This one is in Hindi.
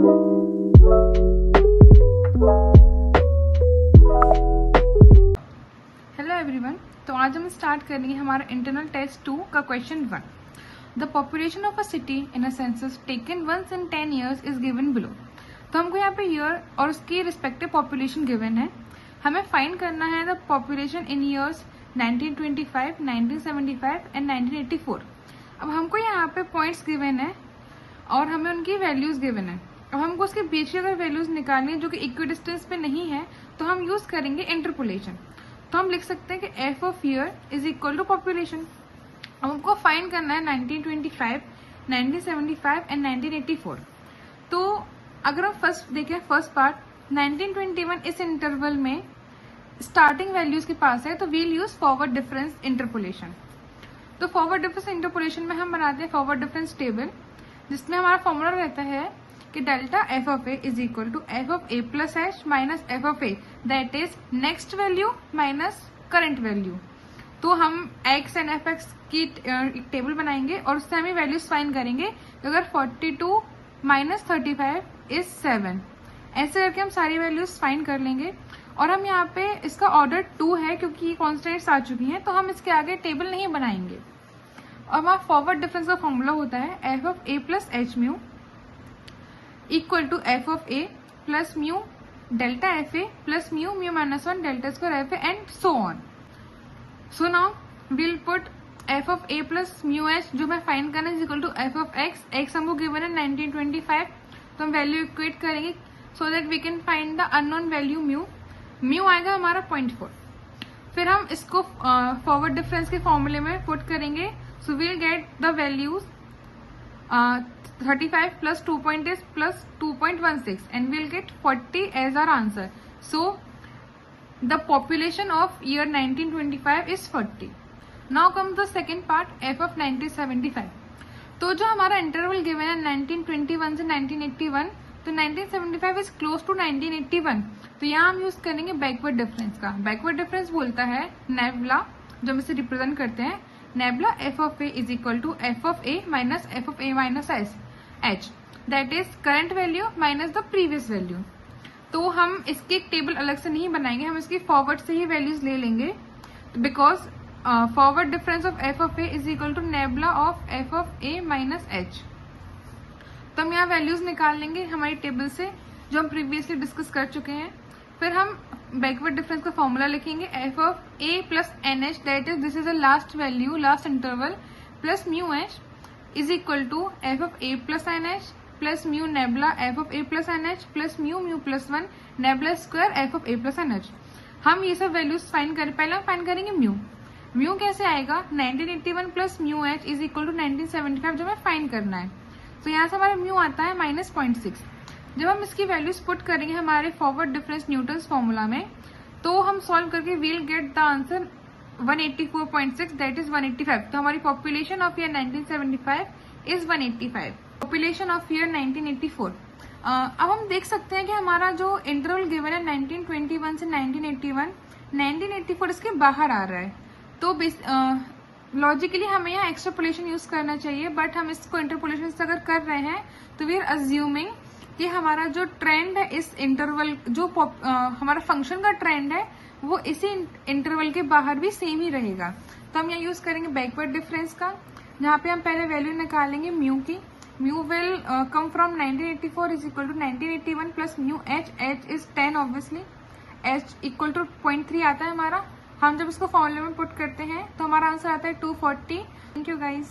हेलो एवरीवन, तो आज हम स्टार्ट करेंगे हमारा इंटरनल टेस्ट 2 का question 1। The population of a city in a census taken once in 10 years is given below. तो हमको यहाँ पे ईयर और उसकी रिस्पेक्टिव पॉपुलेशन गिवन है। हमें फाइंड करना है the population in years 1925, 1975 and 1984। अब हमको यहाँ पे पॉइंट्स गिवन है और हमें उनकी वैल्यूज गिवन है। अब हमको उसके बीच की अगर वैल्यूज निकालनी है जो कि इक्विडिस्टेंस पे नहीं है, तो हम यूज करेंगे इंटरपोलेशन। तो हम लिख सकते हैं कि F of year is equal to population. अब हमको फाइंड करना है 1925, 1975 एंड 1984। तो अगर हम फर्स्ट देखें, फर्स्ट पार्ट 1921 इस इंटरवल में स्टार्टिंग वैल्यूज के पास है, तो we'll use forward difference interpolation. तो फॉरवर्ड डिफरेंस इंटरपोलेशन में हम बनाते हैं फॉरवर्ड डिफरेंस टेबल, जिसमें हमारा फॉर्मूला रहता है कि delta F of A is equal to F of A plus H minus F of A, that is next value minus current value. तो हम एक्स एंड एफ एक्स की टेबल बनाएंगे और उससे हमें वैल्यूज फाइंड करेंगे। तो अगर 42 माइनस 35 इज 7, ऐसे करके हम सारी वैल्यूज फाइंड कर लेंगे। और हम यहाँ पे इसका ऑर्डर 2 है क्योंकि कॉन्स्टेंट्स आ चुकी हैं, तो हम इसके आगे टेबल नहीं बनाएंगे। और हमारा फॉरवर्ड डिफरेंस का फॉर्मूला होता है F of A plus H mu equal to F of A plus mu delta F A plus mu mu minus 1 delta square F A and so on. So now will put F of A plus mu H जो मैं फाइंड करना है equal to F of X. X हमको गिवन है 1925, तो हम वैल्यू इक्वेट करेंगे so that we can find the unknown value mu. Mu आएगा हमारा 0.4। फिर हम इसको फॉरवर्ड डिफरेंस के फॉर्मूले में पुट करेंगे। So we'll get the values 35 plus 2.8 plus 2.16 and we'll get 40 as our answer. So the population of year 1925 is 40. Now comes the second part, f of 1975. तो जो हमारा इंटरवल गिवन है 1921 से 1981, तो 1975 इज क्लोज टू 1981। तो यहाँ हम यूज करेंगे बैकवर्ड डिफरेंस का। बैकवर्ड डिफरेंस बोलता है नेबुला, जो हम इसे रिप्रेजेंट करते हैं nebula F of A is equal to F of A minus F of A minus H, that is current value minus the previous value. तो हम इसकी एक टेबल अलग से नहीं बनाएंगे, हम इसकी फॉरवर्ड से ही वैल्यूज ले लेंगे, because forward difference of F of A is equal to nebula of F of A minus H. तो हम यहाँ वैल्यूज निकाल लेंगे हमारी टेबल से जो हम प्रीवियसली डिस्कस कर चुके हैं। फिर हम बैकवर्ड डिफरेंस का फॉर्मूला लिखेंगे F of A plus N H, that is this is the last value, last interval, plus mu H is equal to F of A plus N H plus mu nebula F of A plus N H plus mu mu plus 1 nebula square F of A plus N H. हम ये सब वैल्यूज फाइंड करें। पहले हम फाइंड करेंगे म्यू। म्यू कैसे आएगा, 1981 plus mu H is equal to 1975 जो हमें फाइंड करना है। तो यहाँ से हमारा म्यू आता है माइनस 0.6। जब हम इसकी वैल्यूज पुट करेंगे हमारे फॉरवर्ड डिफरेंस न्यूटन्स फॉर्मूला में, तो हम सॉल्व करके we'll get the answer 184.6, that is 185। तो हमारी population of year 1975 is 185। Population of year 1984। अब हम देख सकते हैं कि हमारा जो इंटरवल गिवन है 1921 से 1981, 1984 इसके बाहर आ रहा है। तो लॉजिकली हमें यहाँ एक्सट्रापोलेशन यूज करना चाहिए, बट हम इसको इंटरपोलेशन से अगर कर रहे हैं तो वी आर अज्यूमिंग कि हमारा जो ट्रेंड है इस इंटरवल, जो हमारा फंक्शन का ट्रेंड है वो इसी इंटरवल के बाहर भी सेम ही रहेगा। तो हम यहाँ यूज करेंगे बैकवर्ड डिफरेंस का, जहाँ पे हम पहले वैल्यू निकालेंगे म्यू की। Mu will come from 1984 is equal to 1981 plus mu H, H is 10 obviously, H equal to 0.3 आता है हमारा। हम जब इसको फॉर्मूले में पुट करते हैं तो हमारा आंसर आता है 240। Thank you guys.